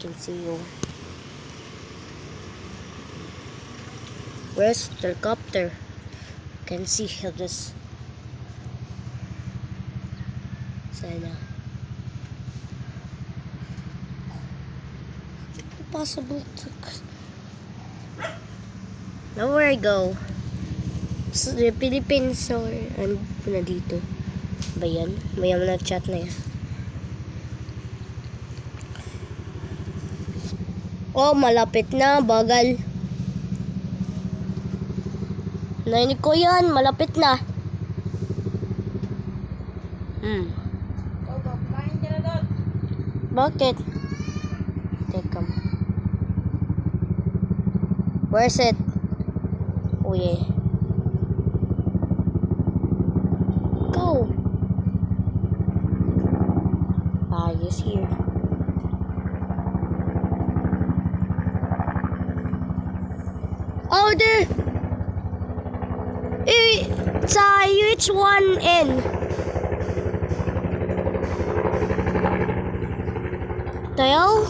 can see you. Where's the helicopter? Can see this. Sana. Possible to. Now where I go? So, the Philippines or ano na dito? Ba yan? May mga nag-chat na yan. Oh, malapit na. Bagal. Nainig ko yan. Malapit na. Bakit? Teka. Where's it? Oh yeah. Go. Yes, here. Oh, there. It's a UH-1N. Tail?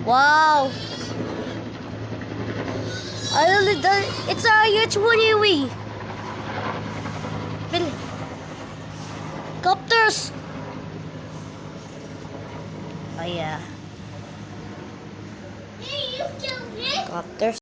Wow. It's a UH-1 huey. Helicopters. Oh yeah. Helicopters.